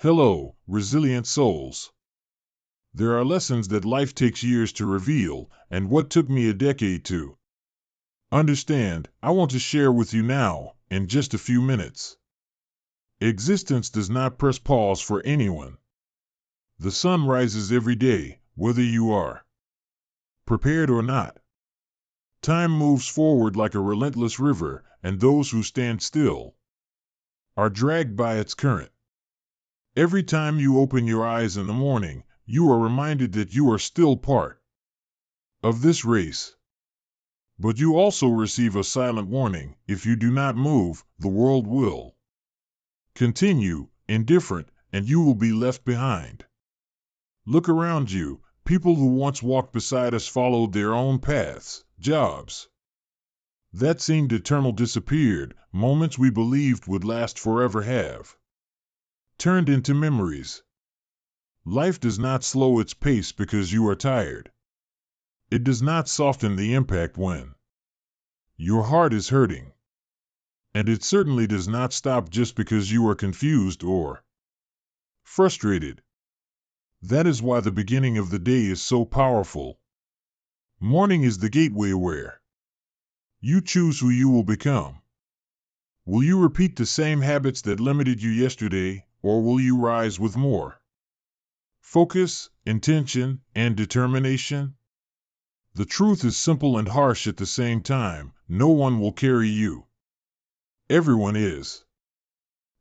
Hello, resilient souls. There are lessons that life takes years to reveal, and what took me a decade to understand, I want to share with you now, in just a few minutes. Existence does not press pause for anyone. The sun rises every day, whether you are prepared or not. Time moves forward like a relentless river, and those who stand still are dragged by its current. Every time you open your eyes in the morning, you are reminded that you are still part of this race. But you also receive a silent warning: if you do not move, the world will continue, indifferent, and you will be left behind. Look around you. People who once walked beside us followed their own paths. Jobs that seemed eternal disappeared. Moments we believed would last forever have turned into memories. Life does not slow its pace because you are tired. It does not soften the impact when your heart is hurting. And it certainly does not stop just because you are confused or frustrated. That is why the beginning of the day is so powerful. Morning is the gateway where you choose who you will become. Will you repeat the same habits that limited you yesterday, or will you rise with more focus, intention, and determination? The truth is simple and harsh at the same time: no one will carry you. Everyone is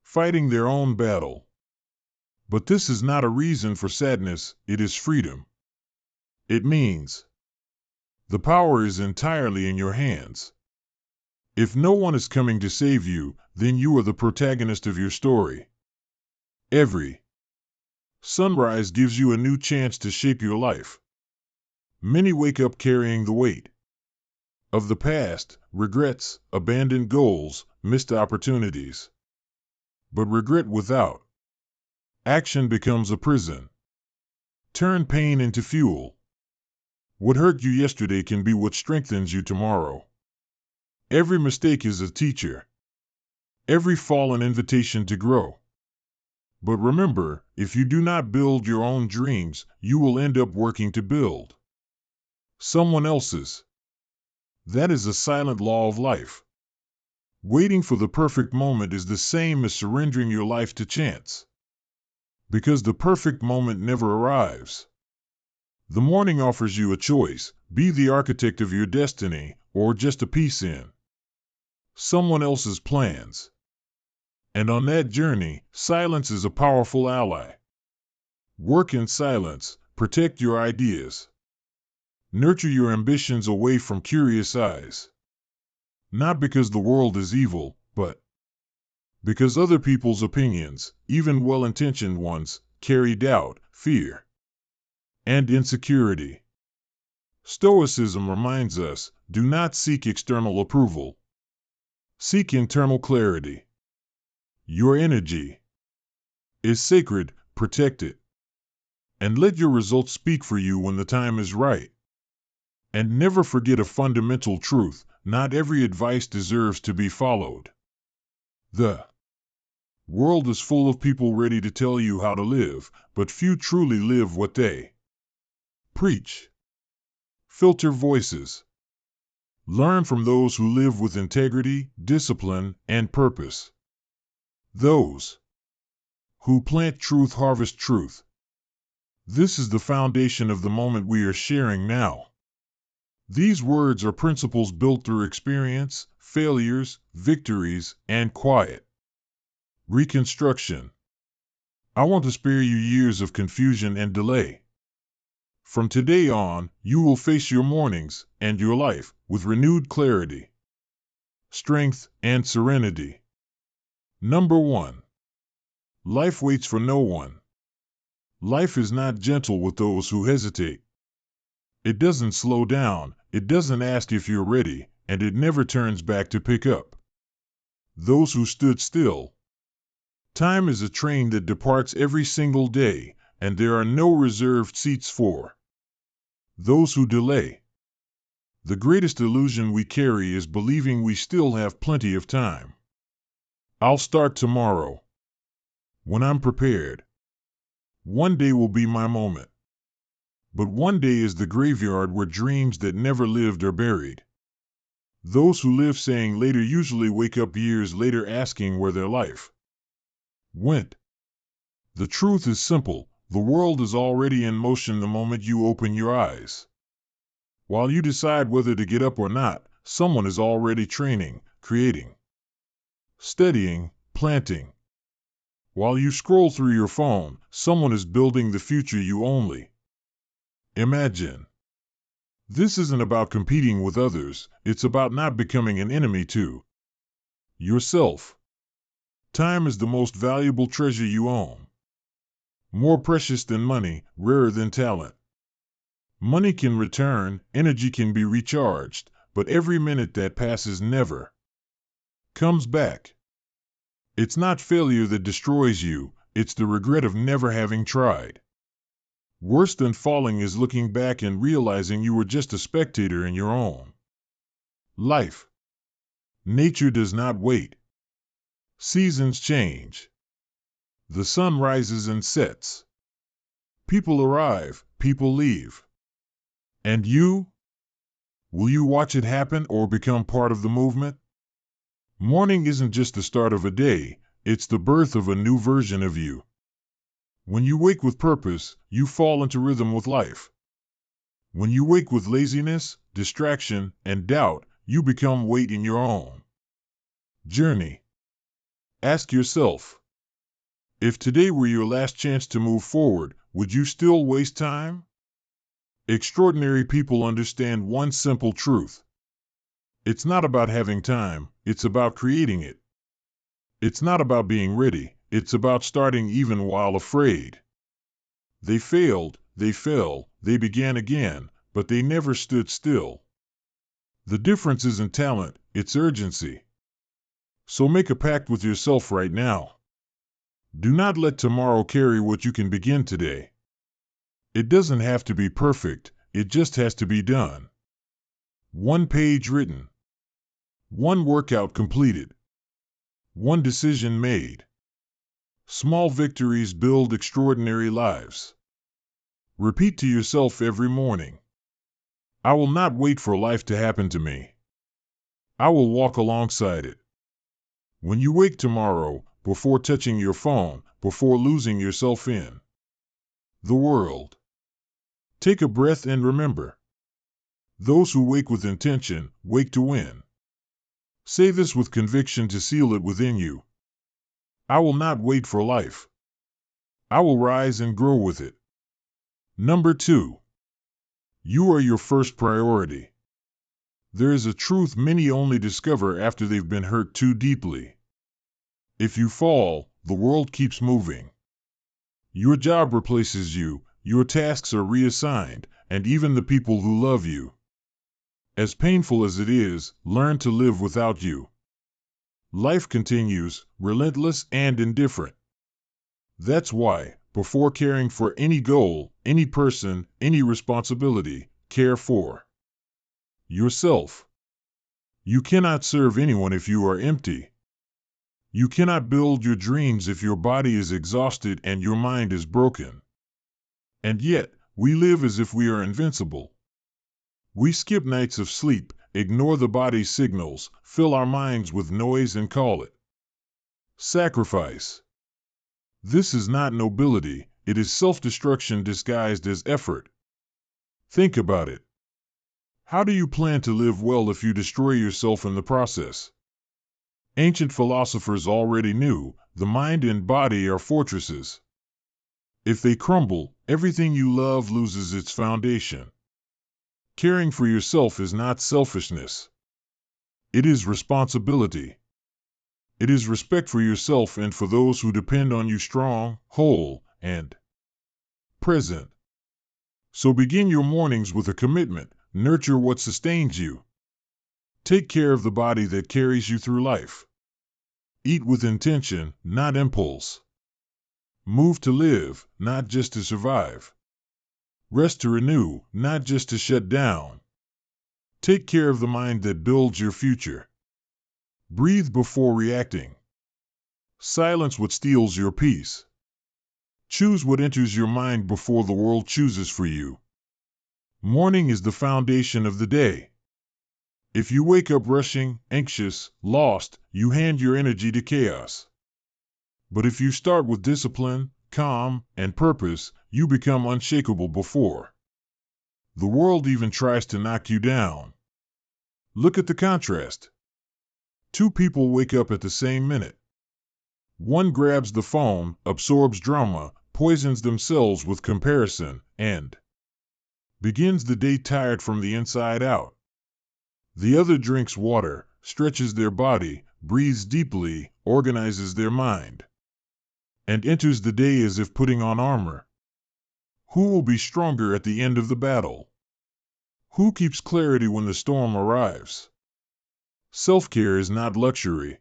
fighting their own battle. But this is not a reason for sadness, it is freedom. It means the power is entirely in your hands. If no one is coming to save you, then you are the protagonist of your story. Every sunrise gives you a new chance to shape your life. Many wake up carrying the weight of the past, regrets, abandoned goals, missed opportunities. But regret without action becomes a prison. Turn pain into fuel. What hurt you yesterday can be what strengthens you tomorrow. Every mistake is a teacher. Every fall an invitation to grow. But remember, if you do not build your own dreams, you will end up working to build someone else's. That is a silent law of life. Waiting for the perfect moment is the same as surrendering your life to chance. Because the perfect moment never arrives. The morning offers you a choice: be the architect of your destiny, or just a piece in someone else's plans. And on that journey, silence is a powerful ally. Work in silence, protect your ideas. Nurture your ambitions away from curious eyes. Not because the world is evil, but because other people's opinions, even well-intentioned ones, carry doubt, fear, and insecurity. Stoicism reminds us: do not seek external approval. Seek internal clarity. Your energy is sacred, protect it. And let your results speak for you when the time is right. And never forget a fundamental truth: not every advice deserves to be followed. The world is full of people ready to tell you how to live, but few truly live what they preach. Filter voices. Learn from those who live with integrity, discipline, and purpose. Those who plant truth harvest truth. This is the foundation of the moment we are sharing now. These words are principles built through experience, failures, victories, and quiet reconstruction. I want to spare you years of confusion and delay. From today on, you will face your mornings and your life with renewed clarity, strength, and serenity. Number 1. Life waits for no one. Life is not gentle with those who hesitate. It doesn't slow down, it doesn't ask if you're ready, and it never turns back to pick up those who stood still. Time is a train that departs every single day, and there are no reserved seats for those who delay. The greatest illusion we carry is believing we still have plenty of time. I'll start tomorrow, when I'm prepared. One day will be my moment. But one day is the graveyard where dreams that never lived are buried. Those who live saying later usually wake up years later asking where their life went. The truth is simple. The world is already in motion the moment you open your eyes. While you decide whether to get up or not, someone is already training, creating, studying, planting. While you scroll through your phone, someone is building the future you only imagine. This isn't about competing with others, it's about not becoming an enemy to yourself. Time is the most valuable treasure you own. More precious than money, rarer than talent. Money can return, energy can be recharged, but every minute that passes never comes back. It's not failure that destroys you, it's the regret of never having tried. Worse than falling is looking back and realizing you were just a spectator in your own life. Nature does not wait. Seasons change. The sun rises and sets. People arrive, people leave. And you? Will you watch it happen or become part of the movement? Morning isn't just the start of a day, it's the birth of a new version of you. When you wake with purpose, you fall into rhythm with life. When you wake with laziness, distraction, and doubt, you become weight in your own journey. Ask yourself, if today were your last chance to move forward, would you still waste time? Extraordinary people understand one simple truth. It's not about having time, it's about creating it. It's not about being ready, it's about starting even while afraid. They failed, they fell, they began again, but they never stood still. The difference isn't talent, it's urgency. So make a pact with yourself right now. Do not let tomorrow carry what you can begin today. It doesn't have to be perfect, it just has to be done. One page written. One workout completed. One decision made. Small victories build extraordinary lives. Repeat to yourself every morning. I will not wait for life to happen to me. I will walk alongside it. When you wake tomorrow, before touching your phone, before losing yourself in the world, take a breath and remember. Those who wake with intention, wake to win. Say this with conviction to seal it within you. I will not wait for life. I will rise and grow with it. Number 2. You are your first priority. There is a truth many only discover after they've been hurt too deeply. If you fall, the world keeps moving. Your job replaces you, your tasks are reassigned, and even the people who love you. As painful as it is, learn to live without you. Life continues, relentless and indifferent. That's why, before caring for any goal, any person, any responsibility, care for yourself. You cannot serve anyone if you are empty. You cannot build your dreams if your body is exhausted and your mind is broken. And yet, we live as if we are invincible. We skip nights of sleep, ignore the body's signals, fill our minds with noise and call it sacrifice. This is not nobility, it is self-destruction disguised as effort. Think about it. How do you plan to live well if you destroy yourself in the process? Ancient philosophers already knew, the mind and body are fortresses. If they crumble, everything you love loses its foundation. Caring for yourself is not selfishness. It is responsibility. It is respect for yourself and for those who depend on you strong, whole, and present. So begin your mornings with a commitment, nurture what sustains you. Take care of the body that carries you through life. Eat with intention, not impulse. Move to live, not just to survive. Rest to renew, not just to shut down. Take care of the mind that builds your future. Breathe before reacting. Silence what steals your peace. Choose what enters your mind before the world chooses for you. Morning is the foundation of the day. If you wake up rushing, anxious, lost, you hand your energy to chaos. But if you start with discipline, calm, and purpose, you become unshakable before the world even tries to knock you down. Look at the contrast. Two people wake up at the same minute. One grabs the phone, absorbs drama, poisons themselves with comparison, and begins the day tired from the inside out. The other drinks water, stretches their body, breathes deeply, organizes their mind, and enters the day as if putting on armor. Who will be stronger at the end of the battle? Who keeps clarity when the storm arrives? Self-care is not luxury.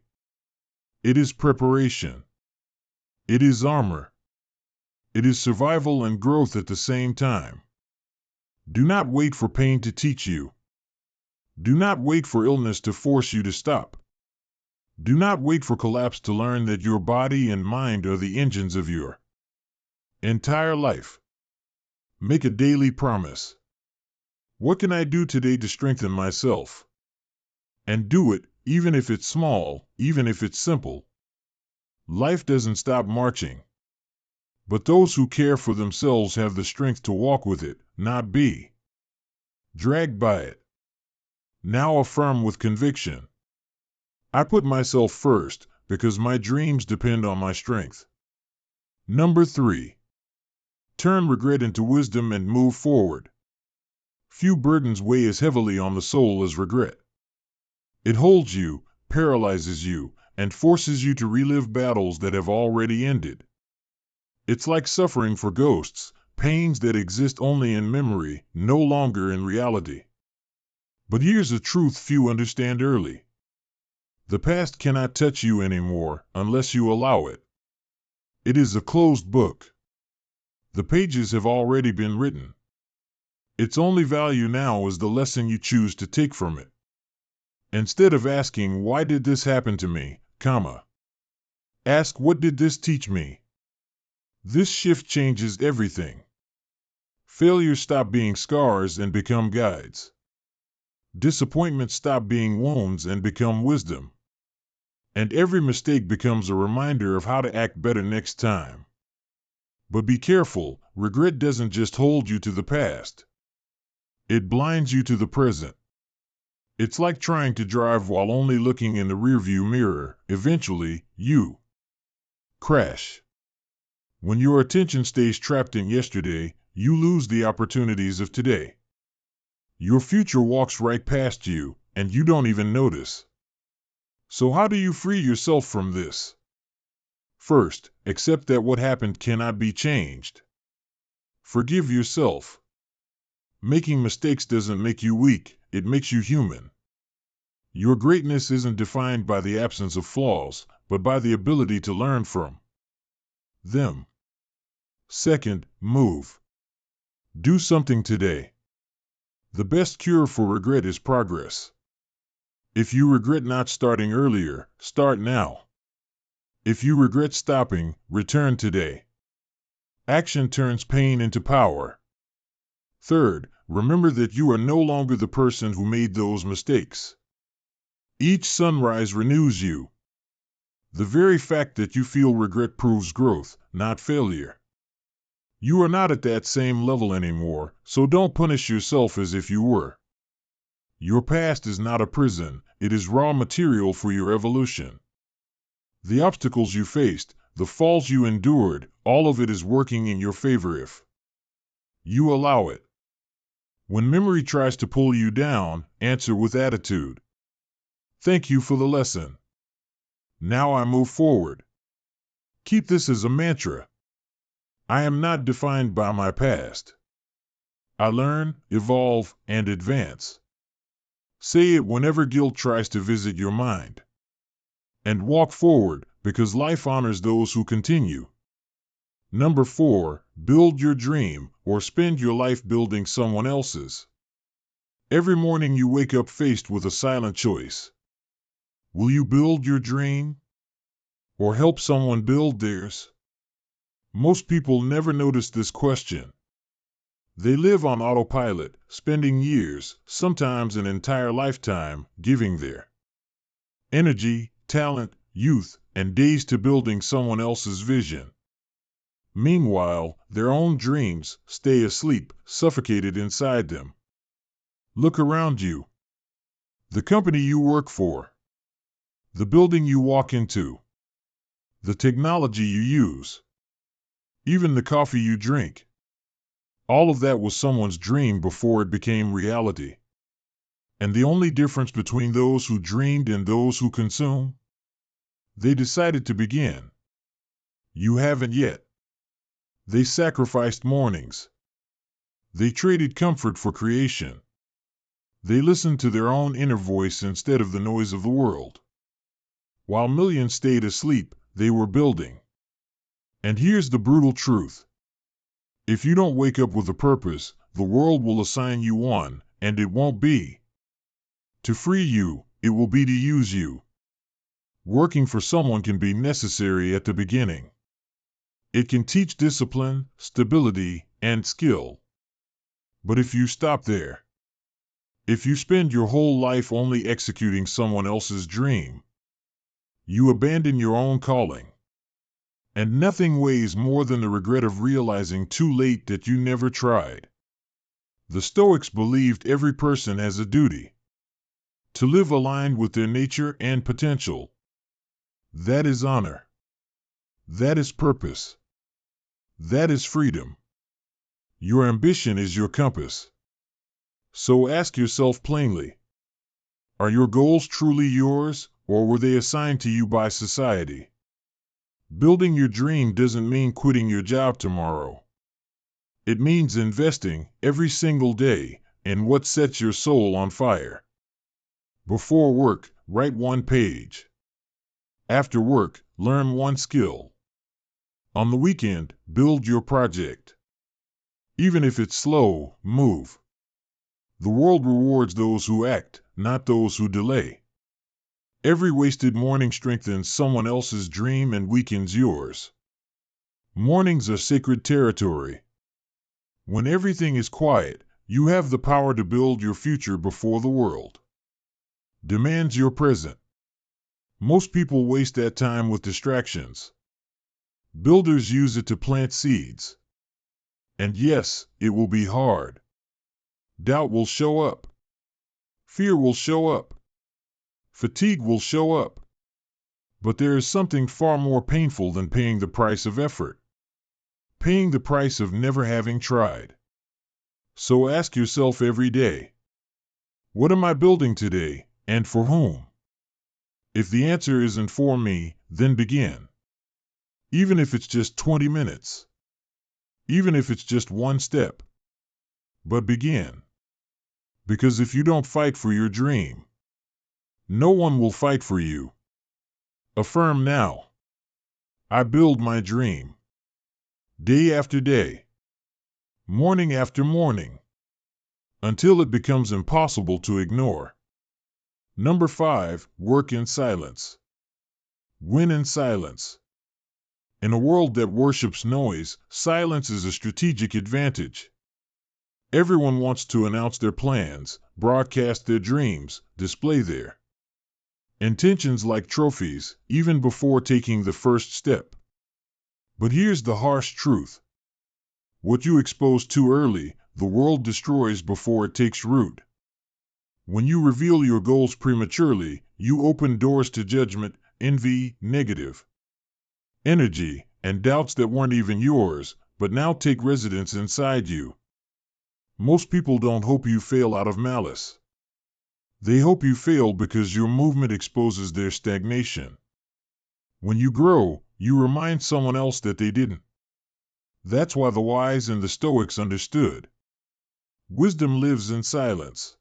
It is preparation. It is armor. It is survival and growth at the same time. Do not wait for pain to teach you. Do not wait for illness to force you to stop. Do not wait for collapse to learn that your body and mind are the engines of your entire life. Make a daily promise. What can I do today to strengthen myself? And do it, even if it's small, even if it's simple. Life doesn't stop marching. But those who care for themselves have the strength to walk with it, not be dragged by it. Now affirm with conviction. I put myself first because my dreams depend on my strength. Number 3. Turn regret into wisdom and move forward. Few burdens weigh as heavily on the soul as regret. It holds you, paralyzes you, and forces you to relive battles that have already ended. It's like suffering for ghosts, pains that exist only in memory, no longer in reality. But here's a truth few understand early. The past cannot touch you anymore unless you allow it. It is a closed book. The pages have already been written. Its only value now is the lesson you choose to take from it. Instead of asking, why did this happen to me, ask, what did this teach me? This shift changes everything. Failures stop being scars and become guides. Disappointments stop being wounds and become wisdom. And every mistake becomes a reminder of how to act better next time. But be careful, regret doesn't just hold you to the past. It blinds you to the present. It's like trying to drive while only looking in the rearview mirror. Eventually, you crash. When your attention stays trapped in yesterday, you lose the opportunities of today. Your future walks right past you, and you don't even notice. So how do you free yourself from this? First, accept that what happened cannot be changed. Forgive yourself. Making mistakes doesn't make you weak, it makes you human. Your greatness isn't defined by the absence of flaws, but by the ability to learn from them. Second, move. Do something today. The best cure for regret is progress. If you regret not starting earlier, start now. If you regret stopping, return today. Action turns pain into power. Third, remember that you are no longer the person who made those mistakes. Each sunrise renews you. The very fact that you feel regret proves growth, not failure. You are not at that same level anymore, so don't punish yourself as if you were. Your past is not a prison, it is raw material for your evolution. The obstacles you faced, the falls you endured, all of it is working in your favor if you allow it. When memory tries to pull you down, answer with attitude. Thank you for the lesson. Now I move forward. Keep this as a mantra. I am not defined by my past. I learn, evolve, and advance. Say it whenever guilt tries to visit your mind. And walk forward, because life honors those who continue. Number 4, build your dream, or spend your life building someone else's. Every morning you wake up faced with a silent choice. Will you build your dream? Or help someone build theirs? Most people never notice this question. They live on autopilot, spending years, sometimes an entire lifetime, giving their energy, talent, youth, and days to building someone else's vision. Meanwhile, their own dreams stay asleep, suffocated inside them. Look around you. The company you work for. The building you walk into. The technology you use. Even the coffee you drink. All of that was someone's dream before it became reality. And the only difference between those who dreamed and those who consume? They decided to begin. You haven't yet. They sacrificed mornings. They traded comfort for creation. They listened to their own inner voice instead of the noise of the world. While millions stayed asleep, they were building. And here's the brutal truth. If you don't wake up with a purpose, the world will assign you one, and it won't be to free you, it will be to use you. Working for someone can be necessary at the beginning. It can teach discipline, stability, and skill. But if you stop there, if you spend your whole life only executing someone else's dream, you abandon your own calling. And nothing weighs more than the regret of realizing too late that you never tried. The Stoics believed every person has a duty to live aligned with their nature and potential. That is honor. That is purpose. That is freedom. Your ambition is your compass. So ask yourself plainly, are your goals truly yours, or were they assigned to you by society? Building your dream doesn't mean quitting your job tomorrow. It means investing, every single day, in what sets your soul on fire. Before work, write one page. After work, learn one skill. On the weekend, build your project. Even if it's slow, move. The world rewards those who act, not those who delay. Every wasted morning strengthens someone else's dream and weakens yours. Mornings are sacred territory. When everything is quiet, you have the power to build your future before the world demands your present. Most people waste that time with distractions. Builders use it to plant seeds. And yes, it will be hard. Doubt will show up. Fear will show up. Fatigue will show up. But there is something far more painful than paying the price of effort. Paying the price of never having tried. So ask yourself every day, what am I building today, and for whom? If the answer isn't for me, then begin. Even if it's just 20 minutes. Even if it's just one step. But begin. Because if you don't fight for your dream, no one will fight for you. Affirm now. I build my dream. Day after day. Morning after morning. Until it becomes impossible to ignore. Number 5, work in silence. Win in silence. In a world that worships noise, silence is a strategic advantage. Everyone wants to announce their plans, broadcast their dreams, display their intentions like trophies, even before taking the first step. But here's the harsh truth. What you expose too early, the world destroys before it takes root. When you reveal your goals prematurely, you open doors to judgment, envy, negative energy, and doubts that weren't even yours, but now take residence inside you. Most people don't hope you fail out of malice. They hope you fail because your movement exposes their stagnation. When you grow, you remind someone else that they didn't. That's why the wise and the Stoics understood. Wisdom lives in silence.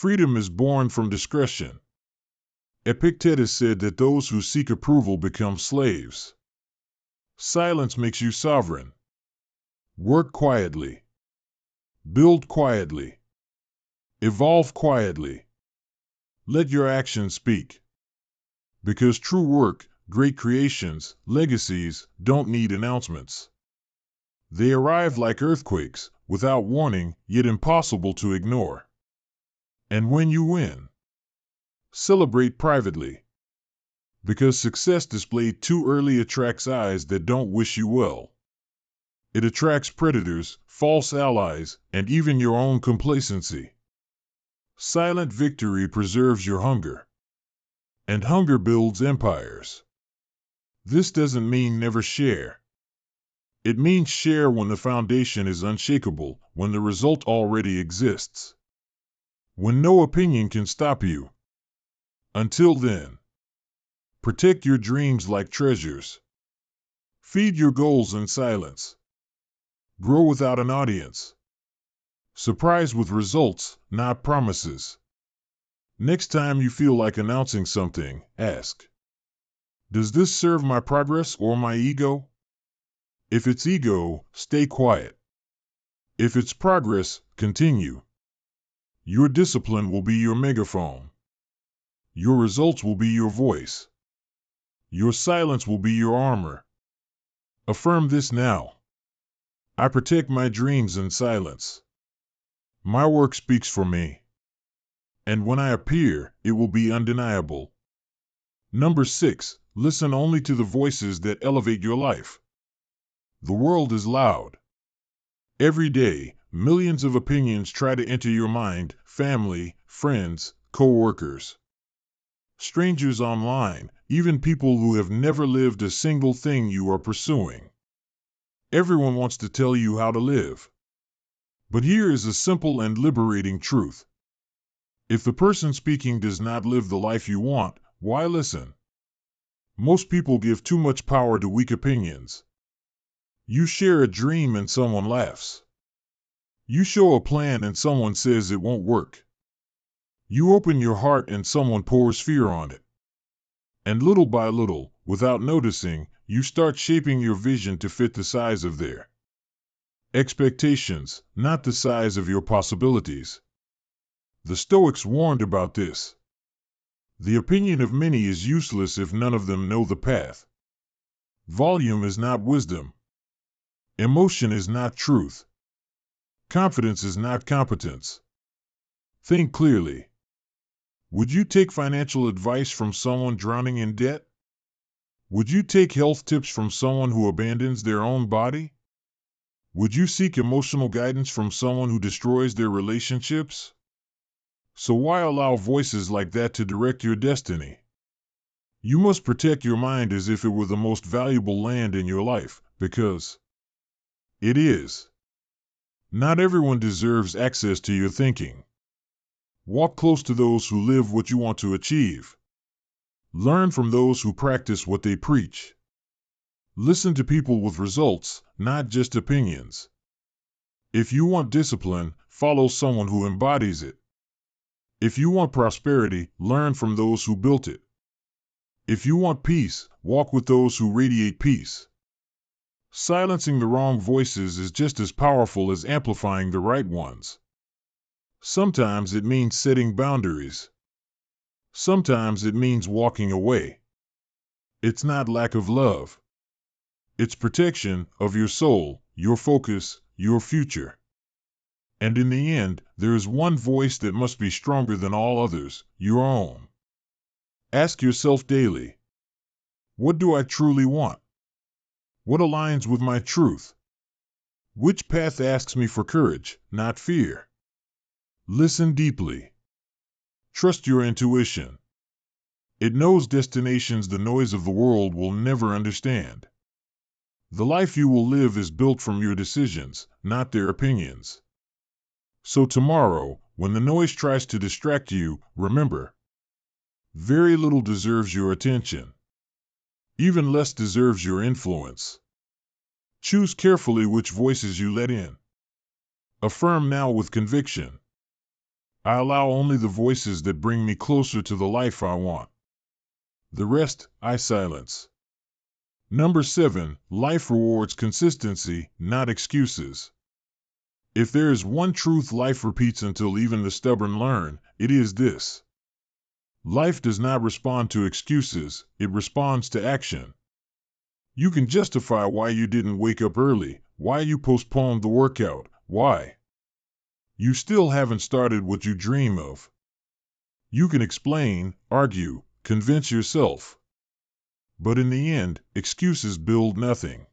Freedom is born from discretion. Epictetus said that those who seek approval become slaves. Silence makes you sovereign. Work quietly. Build quietly. Evolve quietly. Let your actions speak. Because true work, Great creations, legacies, don't need announcements. They arrive like earthquakes, without warning, yet impossible to ignore. And when you win, celebrate privately. Because success displayed too early attracts eyes that don't wish you well. It attracts predators, false allies, and even your own complacency. Silent victory preserves your hunger. And hunger builds empires. This doesn't mean never share. It means share when the foundation is unshakable, when the result already exists. When no opinion can stop you. Until then, protect your dreams like treasures. Feed your goals in silence. Grow without an audience. Surprise with results, not promises. Next time you feel like announcing something, ask, does this serve my progress or my ego? If it's ego, stay quiet. If it's progress, continue. Your discipline will be your megaphone. Your results will be your voice. Your silence will be your armor. Affirm this now. I protect my dreams in silence. My work speaks for me. And when I appear, it will be undeniable. Number 6, listen only to the voices that elevate your life. The world is loud. Every day, millions of opinions try to enter your mind, family, friends, co-workers. Strangers online, even people who have never lived a single thing you are pursuing. Everyone wants to tell you how to live. But here is a simple and liberating truth. If the person speaking does not live the life you want, why listen? Most people give too much power to weak opinions. You share a dream and someone laughs. You show a plan and someone says it won't work. You open your heart and someone pours fear on it. And little by little, without noticing, you start shaping your vision to fit the size of their expectations, not the size of your possibilities. The Stoics warned about this. The opinion of many is useless if none of them know the path. Volume is not wisdom. Emotion is not truth. Confidence is not competence. Think clearly. Would you take financial advice from someone drowning in debt? Would you take health tips from someone who abandons their own body? Would you seek emotional guidance from someone who destroys their relationships? So why allow voices like that to direct your destiny? You must protect your mind as if it were the most valuable land in your life, because it is. Not everyone deserves access to your thinking. Walk close to those who live what you want to achieve. Learn from those who practice what they preach. Listen to people with results, not just opinions. If you want discipline, follow someone who embodies it. If you want prosperity, learn from those who built it. If you want peace, walk with those who radiate peace. Silencing the wrong voices is just as powerful as amplifying the right ones. Sometimes it means setting boundaries. Sometimes it means walking away. It's not lack of love. It's protection of your soul, your focus, your future. And in the end, there is one voice that must be stronger than all others, your own. Ask yourself daily, what do I truly want? What aligns with my truth? Which path asks me for courage, not fear? Listen deeply. Trust your intuition. It knows destinations the noise of the world will never understand. The life you will live is built from your decisions, not their opinions. So tomorrow, when the noise tries to distract you, remember, very little deserves your attention. Even less deserves your influence. Choose carefully which voices you let in. Affirm now with conviction. I allow only the voices that bring me closer to the life I want. The rest, I silence. Number 7, life rewards consistency, not excuses. If there is one truth life repeats until even the stubborn learn, it is this. Life does not respond to excuses, it responds to action. You can justify why you didn't wake up early, why you postponed the workout, why you still haven't started what you dream of. You can explain, argue, convince yourself. But in the end, excuses build nothing.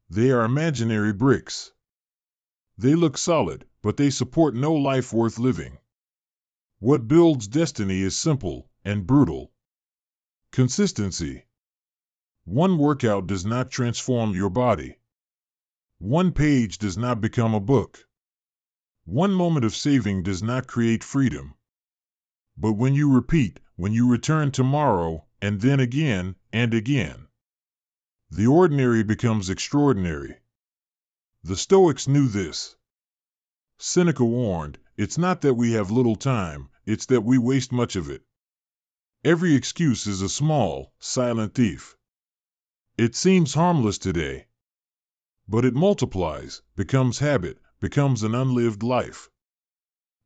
They are imaginary bricks. They look solid, but they support no life worth living. What builds destiny is simple and brutal. Consistency. One workout does not transform your body. One page does not become a book. One moment of saving does not create freedom. But when you repeat, when you return tomorrow, and then again, and again, the ordinary becomes extraordinary. The Stoics knew this. Seneca warned, "It's not that we have little time, it's that we waste much of it." Every excuse is a small, silent thief. It seems harmless today, but it multiplies, becomes habit, becomes an unlived life.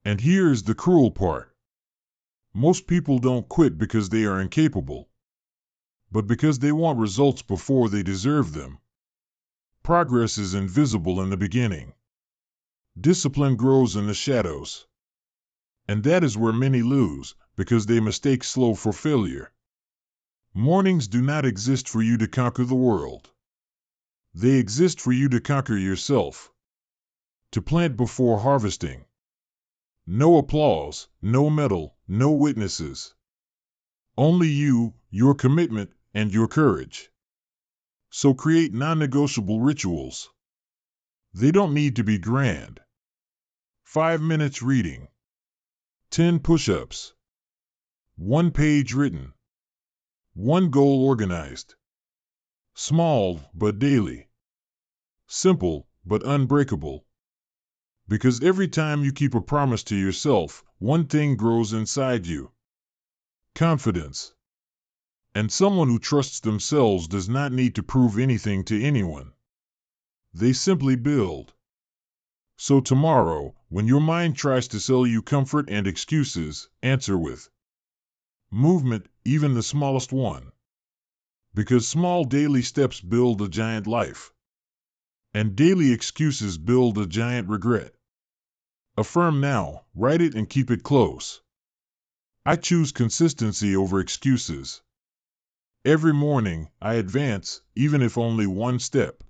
And here's the cruel part. Most people don't quit because they are incapable, but because they want results before they deserve them. Progress is invisible in the beginning. Discipline grows in the shadows. And that is where many lose, because they mistake slow for failure. Mornings do not exist for you to conquer the world. They exist for you to conquer yourself. To plant before harvesting. No applause, no medal, no witnesses. Only you, your commitment, and your courage. So create non-negotiable rituals. They don't need to be grand. 5 minutes reading. 10 push-ups. 1 page written. 1 goal organized. Small, but daily. Simple, but unbreakable. Because every time you keep a promise to yourself, one thing grows inside you. Confidence. And someone who trusts themselves does not need to prove anything to anyone. They simply build. So tomorrow, when your mind tries to sell you comfort and excuses, answer with movement, even the smallest one. Because small daily steps build a giant life. And daily excuses build a giant regret. Affirm now, write it and keep it close. I choose consistency over excuses. Every morning, I advance, even if only one step.